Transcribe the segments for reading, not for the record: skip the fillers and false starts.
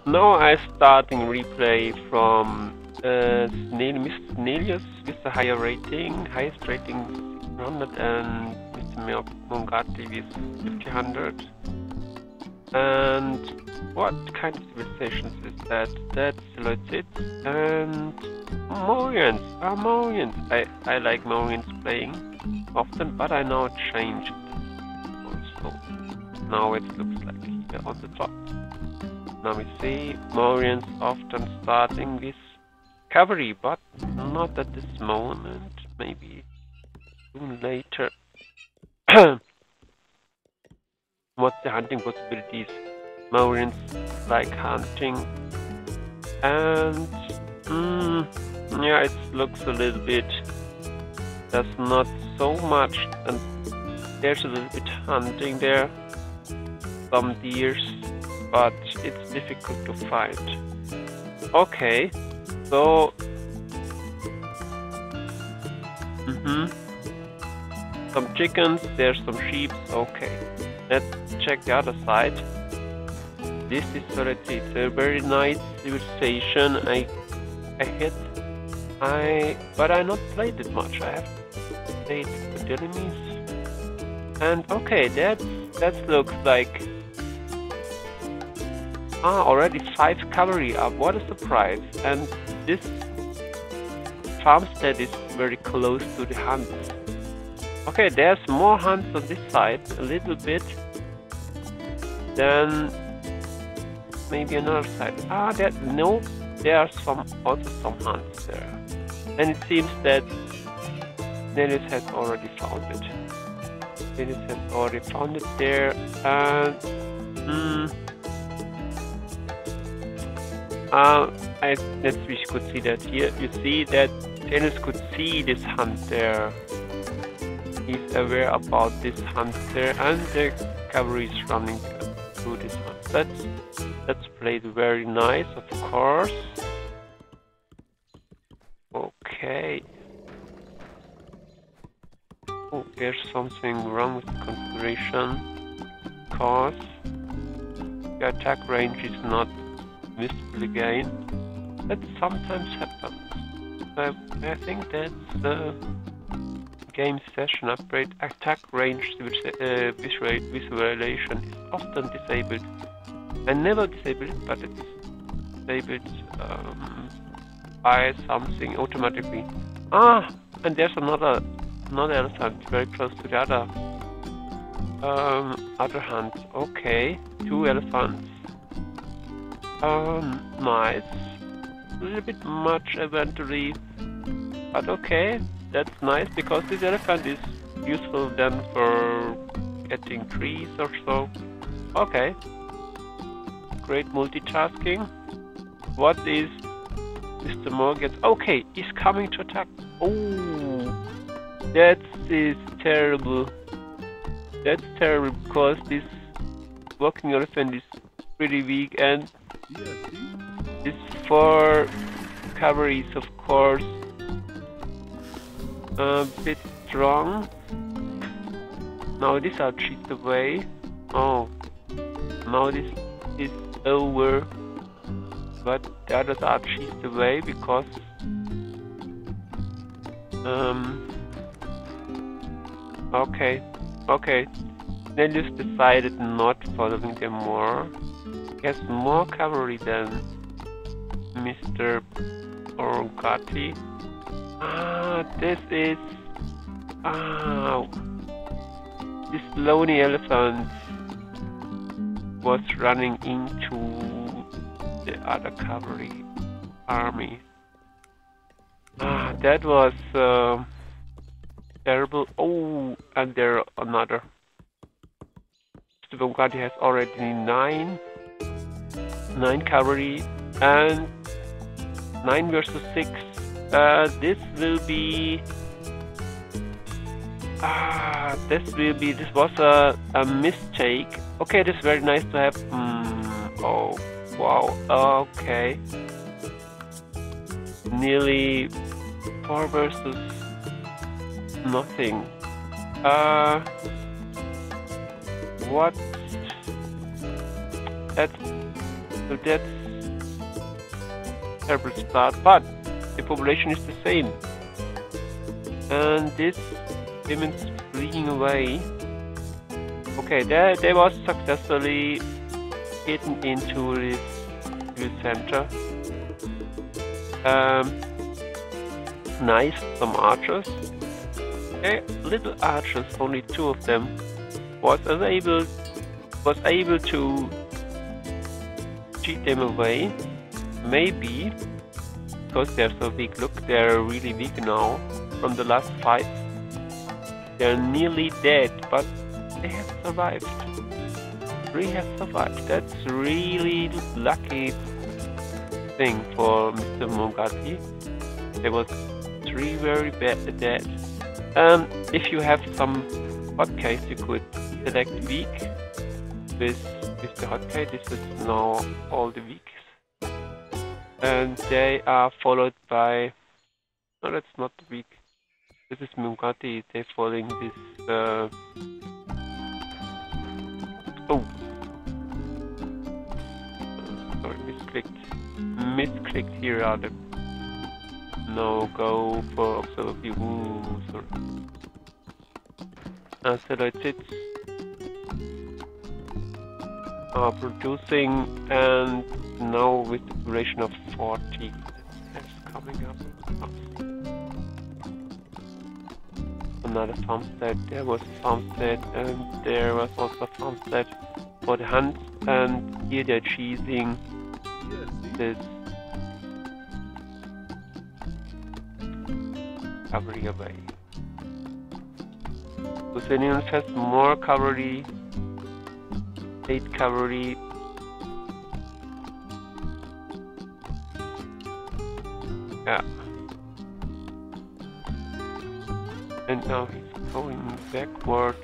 Now I'm starting replay from Mr. Snelius with the higher rating, highest rating 600, and Mr. Mongati with 1500. And what kind of civilizations is that? That's Seleucids and Mauryans. Mauryans. I like Mauryans playing often, but I now changed also. Now it looks like here on the top. Now we see Mauryans often starting with cavalry, but not at this moment. Maybe soon later. What's the hunting possibilities? Mauryans like hunting, and yeah, it looks a little bit. There's not so much, and there's a little bit hunting there. Some deers, but it's difficult to find. Okay, so some chickens, there's some sheep. Okay, let's check the other side. This is already a very nice civilization. But I not played it much. I have played with enemies, and okay, that looks like. Already 5 cavalry up. What a surprise! And this farmstead is very close to the hunts. Okay, there's more hunts on this side, a little bit. Then maybe another side. There are also some hunts there. And it seems that Snelius has already found it. Snelius has already found it there, and let's we could see that here. You see that Snelius could see this hunt there. He's aware about this hunt there, and the cavalry is running through this hunt. That's played very nice, of course. Okay. Oh, there's something wrong with the configuration, because the attack range is not visible again. That sometimes happens. I think that's the game session upgrade. Attack range visualization is often disabled. I never disable it, but it's disabled by something automatically. And there's another elephant very close to the other hunt. Okay, 2 elephants. Nice. A little bit much eventually, but okay, that's nice, because this elephant is useful then for getting trees or so. Okay. Great multitasking. What is Mr. Morgan? Okay, he's coming to attack. Oh, that is terrible. That's terrible, because this walking elephant is pretty weak, and this 4 cavalry is of course a bit strong. Now these are cheated away. Oh, now this is over, but the others are cheated away because okay. Snelius decided not following them more. He has more cavalry than Mr. Orgati. This lonely elephant was running into the other cavalry army. That was terrible. Oh, and there another. Mr. Orgati has already 9 cavalry, and 9 versus 6. This was a mistake. Okay, this is very nice to have. Oh, wow. Okay. Nearly 4 versus nothing. What? That's terrible start, but the population is the same. And this women's fleeing away. Okay, they was successfully hidden into this center. Nice, some archers. Okay, little archers, only 2 of them, was able to cheat them away. Maybe because they're so weak. Look, they're really weak now from the last fight. They're nearly dead, but they have survived. 3 have survived. That's really lucky thing for Mr. Mongati. There was 3 very bad dead. If you have some hotkeys, you could select weak with the hotkey. This is now all the weaks. And they are followed by... No, that's not weak. This is Mungati. They're following this... Oh! Sorry, misclicked. Here are the... No, go for observability. Ooh, sorry. Seleucids are producing, and now with the duration of 40, that's coming up. Another farmstead. There was a farmstead, and there was also a farmstead for the hunt, and here they're cheesing this cavalry away. Selenius has more cavalry, 8 cavalry. Yeah. And now he's going backward.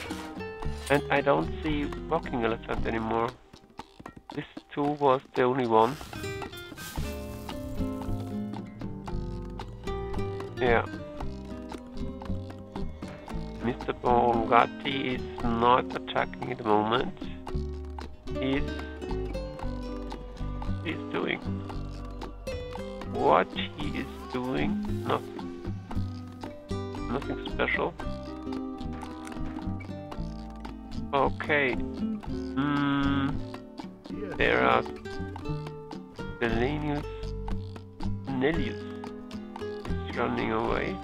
And I don't see walking elephant anymore. This 2 was the only one. Yeah. Mr. Bongati is not attacking at the moment. He's doing what he is doing. Nothing special. Okay. There are Snelius is running away.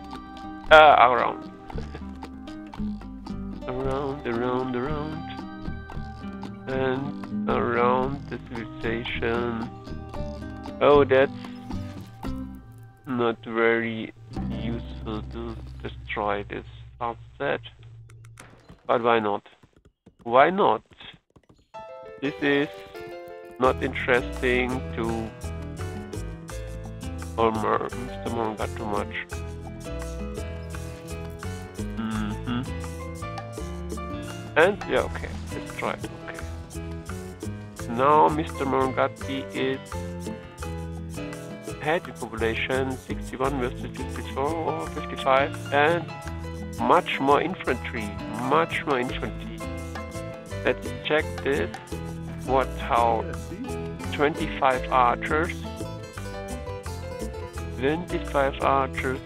Around. around, and around the civilization. Oh, that's not very useful to destroy this farmstead. But why not? Why not? This is not interesting to Mr. Monga too much. And yeah, okay, let's try it. Okay. Now Mr. Mongati is ahead in population, 61 versus 54 or 55, and much more infantry. Let's check this. How 25 archers. 25 archers.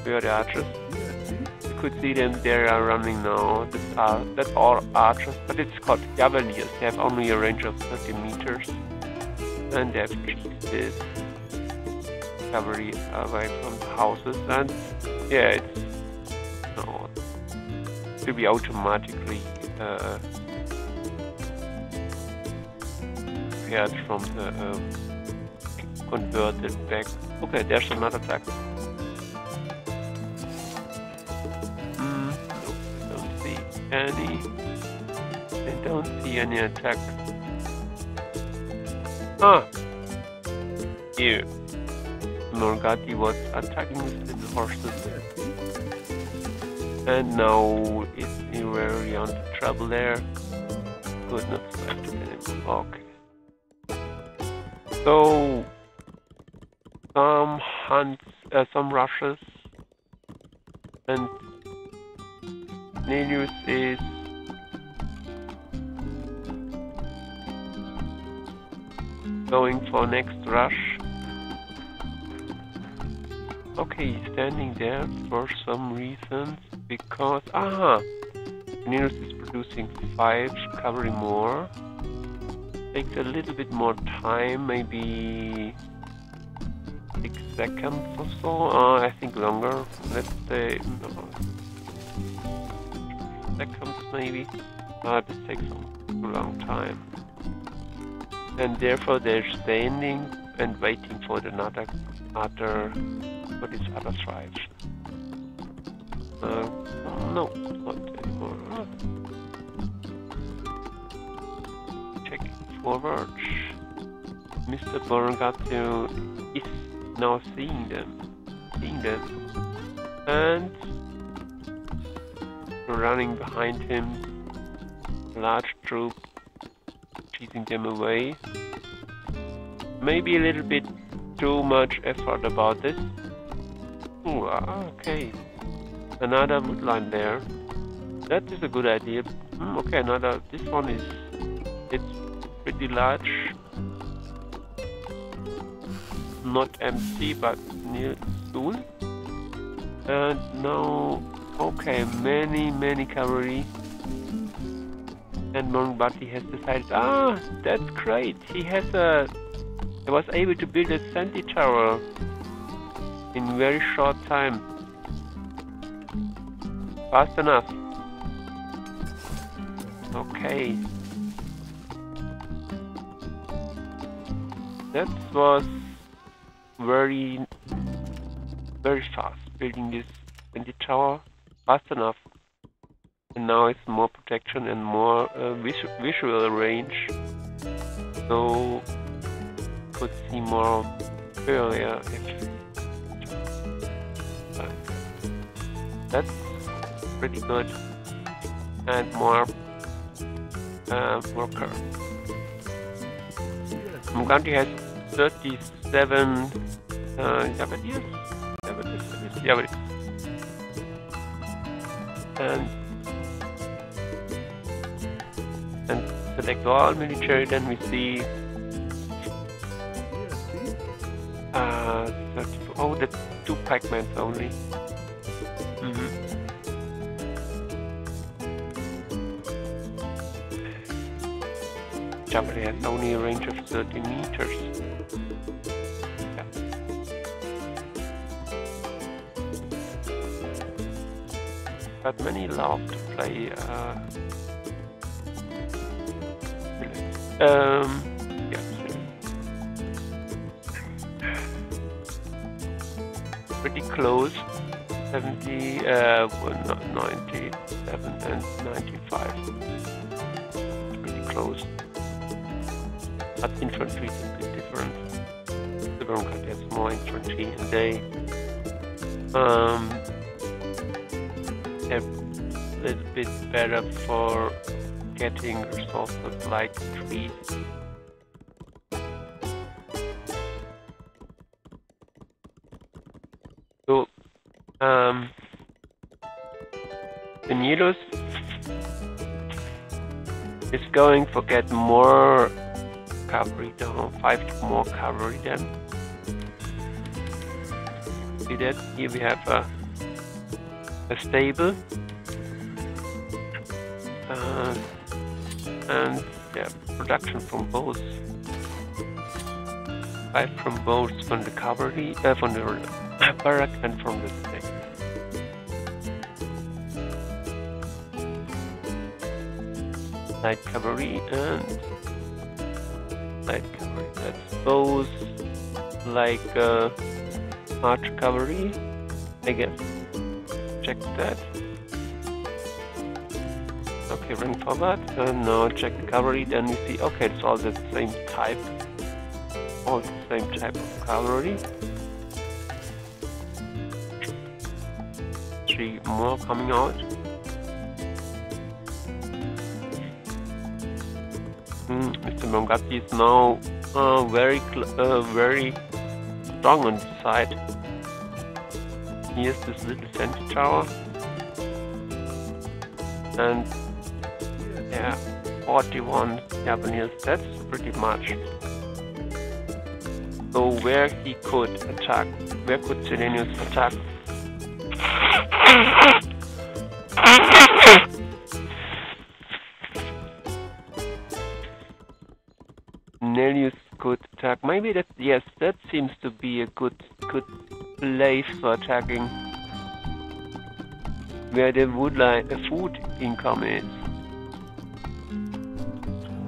Where are the archers? Could see them, they are running now. That's all archers, but it's called Cavaliers. They have only a range of 30 meters, and they have cheated this cavalry away from the houses. And yeah, it will be automatically prepared from the converted back. Okay, there's another attack. I don't see any attack. Here. Morgati was attacking with the horses. And now it's very on the trouble there. Could not select it anymore. Okay. So some hunts, some rushes, and Snelius is going for next rush. Okay, he's standing there for some reason because Snelius is producing 5 cavalry more. Takes a little bit more time, maybe 6 seconds or so. I think longer. Let's say seconds maybe. This takes a long time. And therefore they're standing and waiting for the other for this other tribes. No, not anymore. Checking forward. Mr. Boongatsu is now seeing them, and running behind him. Large troop, chasing them away. Maybe a little bit too much effort about this. Ooh, okay. Another woodline there. That is a good idea. Okay, another. This one is. It's pretty large. Not empty, but near soon. And now, okay, many cavalry. And Mongbati has decided, that's great. He was able to build a sentry tower in very short time. Fast enough. Okay. That was very fast, building this sentry tower. Fast enough. And now it's more protection and more visual range, so could see more earlier. That's pretty good, and more worker. Muganti has 37 Japanese. And select all military, then we see 34. That's 2 pacmans only. Japan has only a range of 30 meters. Yeah. But many love to play yeah. Pretty close. 70, 97 and 95. Pretty close. But infantry is a bit different. The Broncat has more infantry, and they're a little bit better for getting resources like trees. So, Snelius is going to get more cavalry, 5 more cavalry then. See that? Here we have a stable. And yeah, production from both. 5 from both, from the cavalry, from the barrack and from the stake. Light cavalry and light cavalry. That's both like arch cavalry, I guess. Check that. Okay, run forward, and now check the cavalry, then we see, okay, it's all the same type. All the same type of cavalry. 3 more coming out. Mr. Mongati is now very strong on this side. Here's this little sentry tower. And yeah, 41 Japanese, that's pretty much. So where he could attack? Where could Selenius attack? Snelius could attack. Maybe that, yes, that seems to be a good place for attacking. Where the food income is.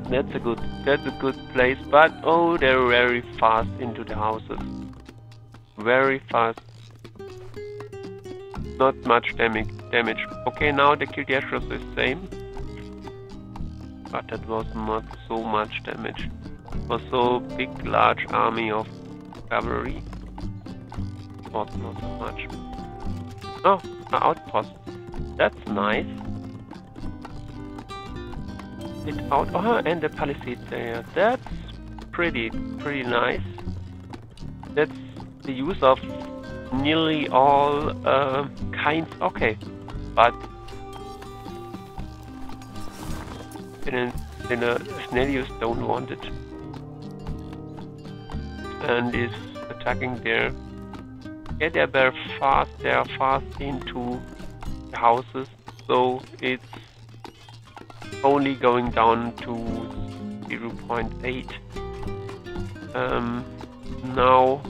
That's a good place, but oh, they're very fast into the houses. Very fast. Not much damage. Okay, now the kill the is the same. But that was not so much damage. It was so big, large army of cavalry. Was not so much. Oh, an outpost. That's nice. And the palisade there. That's pretty nice. That's the use of nearly all kinds. Okay, but Snelius don't want it, and is attacking there. Yeah, they're very fast. They are fast into the houses, so it's only going down to 0.8. Now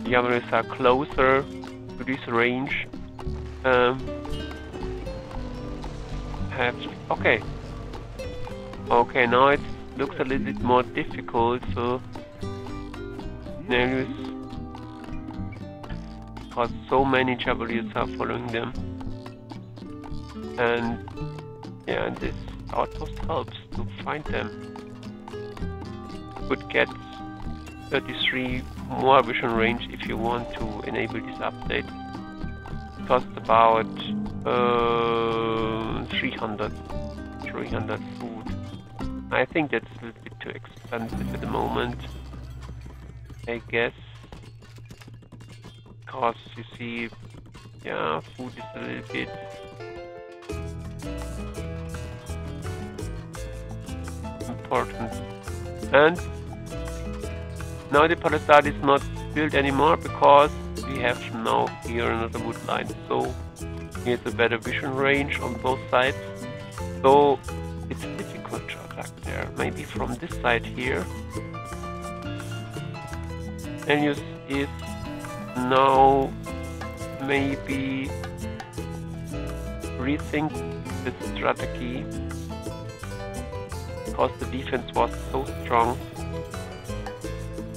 the others are closer to this range. Okay, now it looks a little bit more difficult. So Snelius, because so many Cavaliers are following them, and yeah, this outpost helps to find them. Could get 33 more vision range if you want to enable this update. It costs about 300 food. I think that's a little bit too expensive at the moment, I guess. Because you see, yeah, food is a little bit important. And now the palisade is not built anymore because we have now here another wood line. So here's a better vision range on both sides. So it's difficult to attack there. Maybe from this side here. Snelius is now maybe rethink the strategy, because the defense was so strong.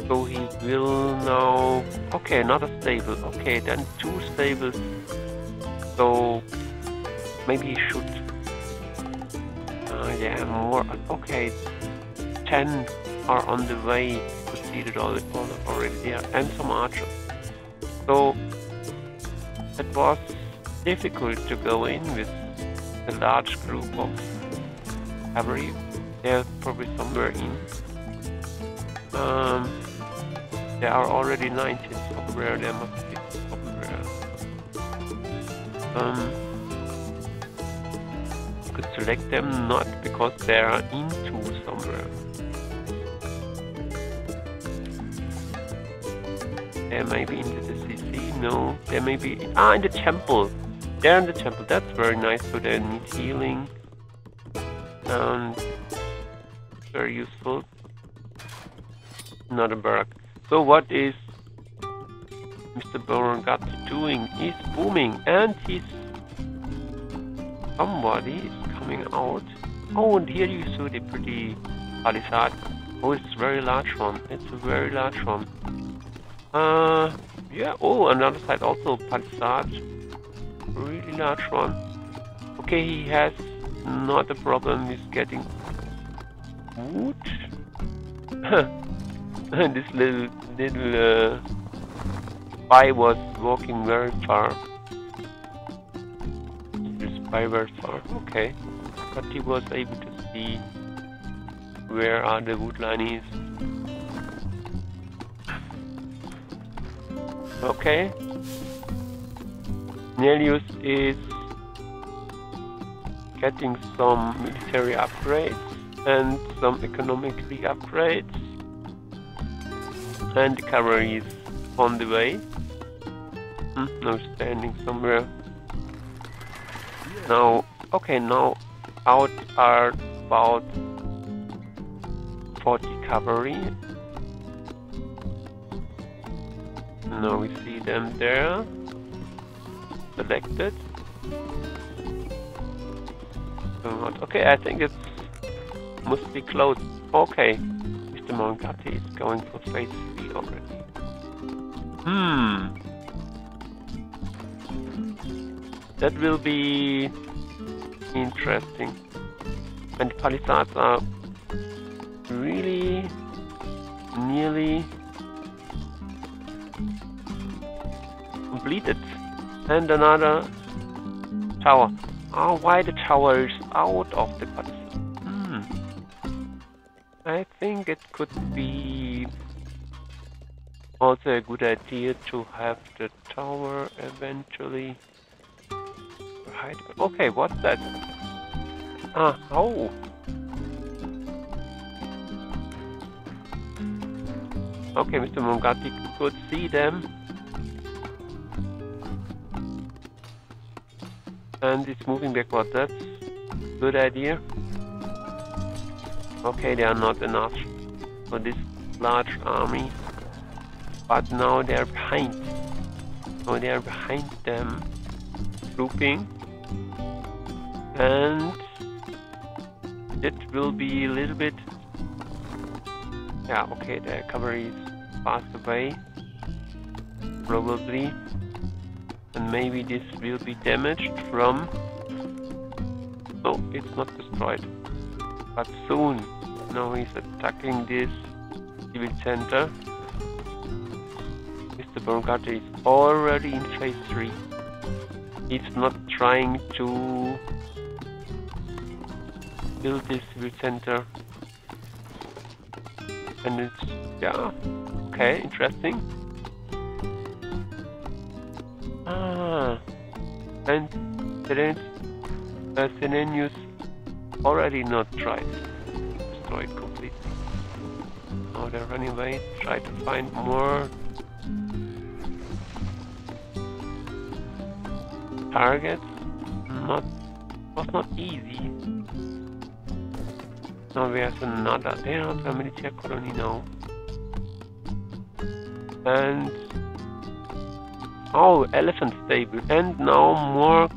So he will now... Okay, another stable. Okay, then 2 stables. So maybe he should... yeah, more... Okay, 10 are on the way. Proceeded already there, and some archers. So it was difficult to go in with a large group of cavalry. They're probably somewhere in. There are already 19 somewhere. There must be somewhere. Could select them, not because they are into somewhere. They may be into the CC. No, they may be in the temple. They're in the temple. That's very nice. So they need healing. And very useful. Not a barrack. So what is Mr. Beauregard doing? He's booming, and somebody is coming out. Oh, and here you saw the pretty palisade. Oh, it's a very large one. It's a very large one. Yeah. Oh, another side also palisade. Really large one. Okay, he has not a problem with getting wood. This little spy was walking very far. This spy very far. Okay, but he was able to see where are the wood lines. Okay. Snelius is getting some military upgrades and some economically upgrades. And the cavalry is on the way. No, standing somewhere. Now, okay, now out are about 40 cavalry. Now we see them there. Selected. Okay, I think it must be close. Okay, Mr. Mongati is going for phase 3 already. That will be interesting. And the palisades are really nearly completed. And another tower. Oh, why the tower is out of the palisade? I think it could be also a good idea to have the tower eventually. Okay, what's that? Oh. Okay, Mr. Mongati could see them. And it's moving backward. That's a good idea. Okay, they are not enough for this large army. But now they are behind. Oh, they are behind them. Grouping. And it will be a little bit... Yeah, okay, the cavalry is fast away. Probably. And maybe this will be damaged from... No, it's not destroyed. But soon. Now he's attacking this civil center. Mr. Bongati is already in phase 3. He's not trying to build this civil center. And it's... yeah. Okay, interesting. And Seleucids already not tried to destroy it completely. Now they're running away, try to find more targets. Was not easy. Now there's another. They have a military colony now. And oh, elephant stable, and now more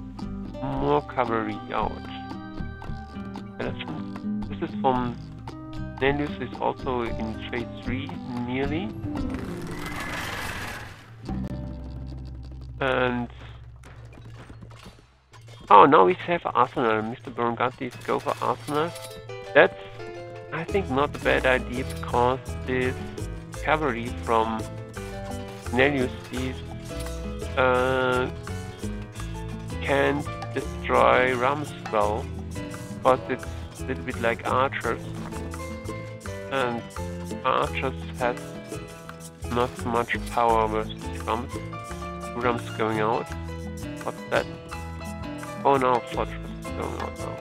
cavalry out. Elephant. This is from Snelius, is also in phase 3 nearly. And oh, now we have Arsenal. Mr. Bongati go for Arsenal. That's, I think, not a bad idea, because this cavalry from Snelius is can't destroy Ramswell, because it's a little bit like archers, and archers has not so much power versus Rams. Rams going out. What's that? Oh no, fortress is going out now.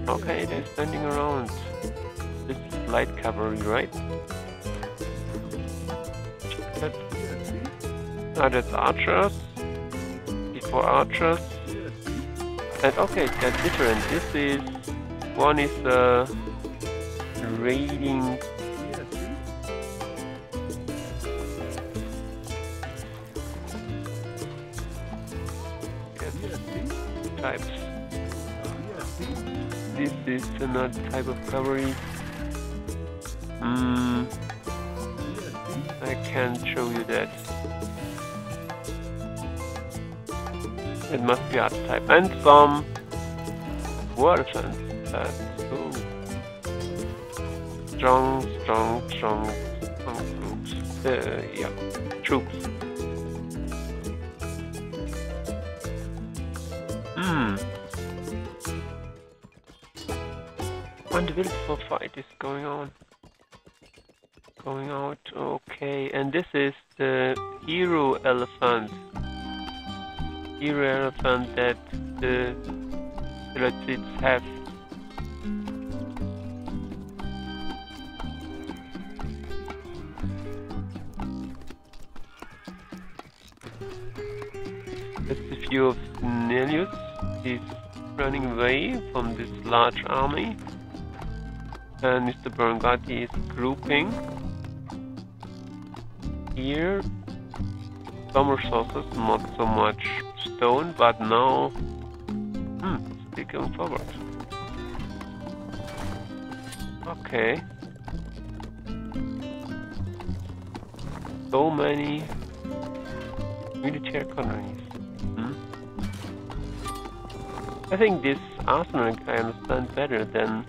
Okay, they're standing around. This is light cavalry, right? That's archers. Before archers. And okay, they're different. This is... one is raiding... types. This is another type of cavalry. I can't show you that. It must be other type. And some war defense. Strong troops. Yeah, troops. And the Wildsborg fight is going on. Going out, okay. And this is the hero elephant. Hero elephant that the Seleucids have. view of Snelius. He's running away from this large army. And Mr. Berngati is grouping. Here, some resources, not so much stone, but now, still going forward. Okay. So many military colonies. I think this arsenal I understand better than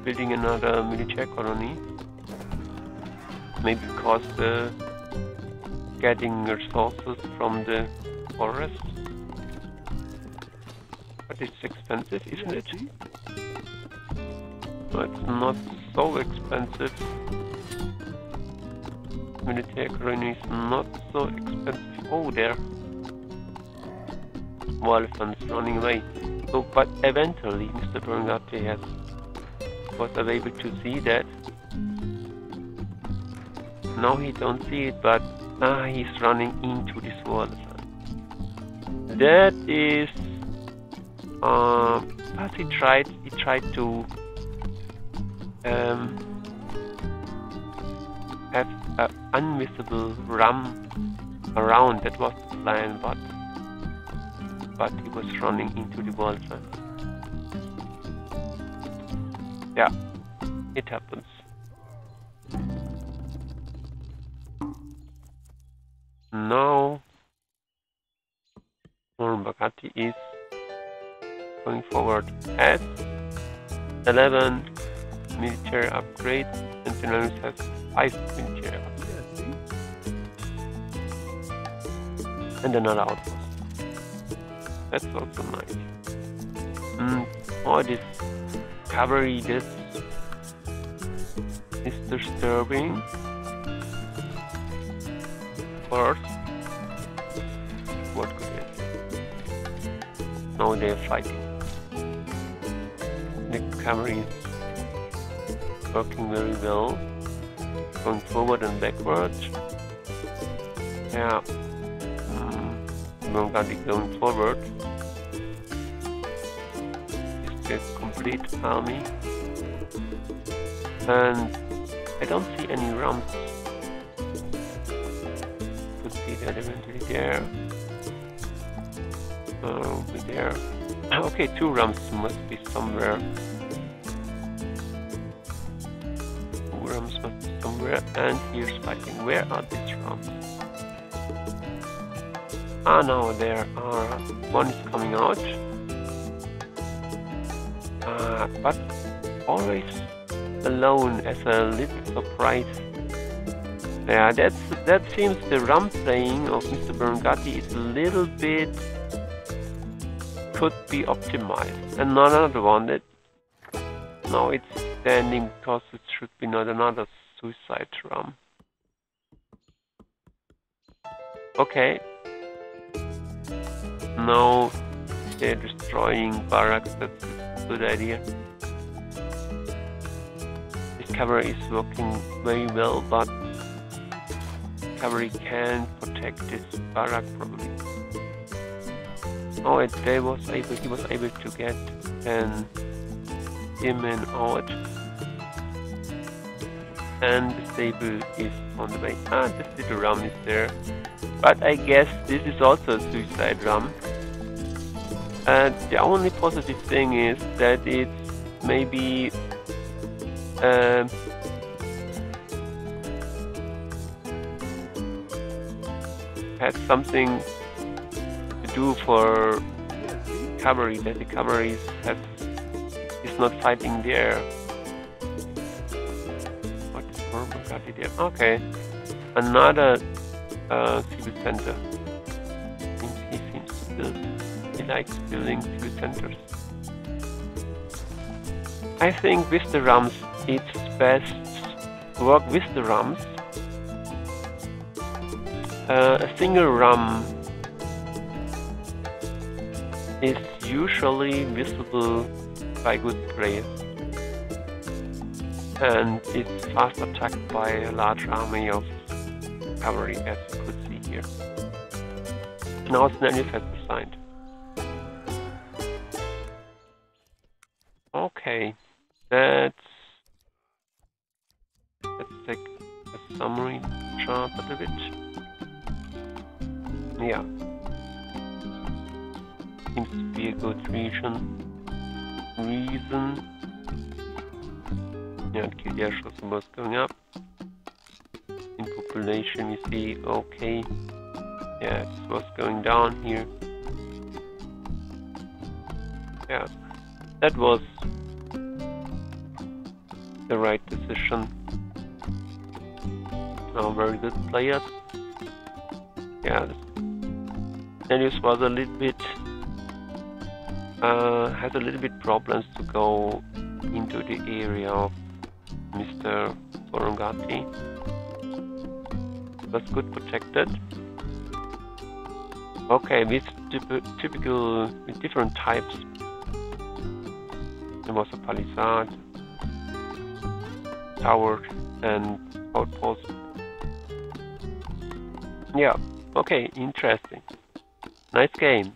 building another military colony. Maybe because getting resources from the forest. But it's expensive, isn't it? No, it's not so expensive. Military colony is not so expensive. Oh, there. Elephants running away. So, but eventually, Mr. Berngati was able to see that. Now he don't see it, but he's running into this wall. That is, but he tried to have an invisible ram around. That was the plan, but he was running into the wall. Yeah, it happens. Now, Mauryas is going forward at 11 military upgrades, and Seleucids has 5 military upgrades. And another outpost. That's also nice. All this cavalry, this is disturbing. First, what could it? Now they're fighting. The cavalry is working very well, going forward and backward. Yeah, Berngati going forward. It's a complete army, and I don't see any rams. See that eventually there. Over there. Okay, 2 rams must be somewhere. 2 rams must be somewhere, and here's fighting. Where are these rams? Now there are. One is coming out. But always alone as a little surprise. Yeah, that seems the ram playing of Mr. Berngati is a little bit could be optimized. And another one that now it's standing because it should be not another suicide ram. Okay. Now they're destroying barracks. That's a good idea. This cavalry is working very well, but cavalry can protect this barrack probably. Oh, he was able to get him out, and the stable is on the way. This little ram is there, but I guess this is also a suicide ram. And the only positive thing is that it's maybe had something to do for cavalry, that the cavalry is not fighting there. What is Mauryas there? Okay, another civil center. He seems to build. He likes building civil centers. I think with the rams, it's best to work with the rams. A single ram is usually visible by good players, and it's fast attacked by a large army of cavalry, as you could see here. Now Snelius has resigned. Okay, let's take a summary chart a little bit. Yeah, seems to be a good reason. Yeah, KateGUI was going up. In population, you see, okay, yeah, it was going down here. Yeah, that was the right decision. Now, very good players. Yeah, Snelius was a little bit has a little bit problems to go into the area of Mr. Borongati. Was good protected. Okay, with typical with different types. There was a palisade, tower, and outpost. Yeah, okay, interesting. Nice game.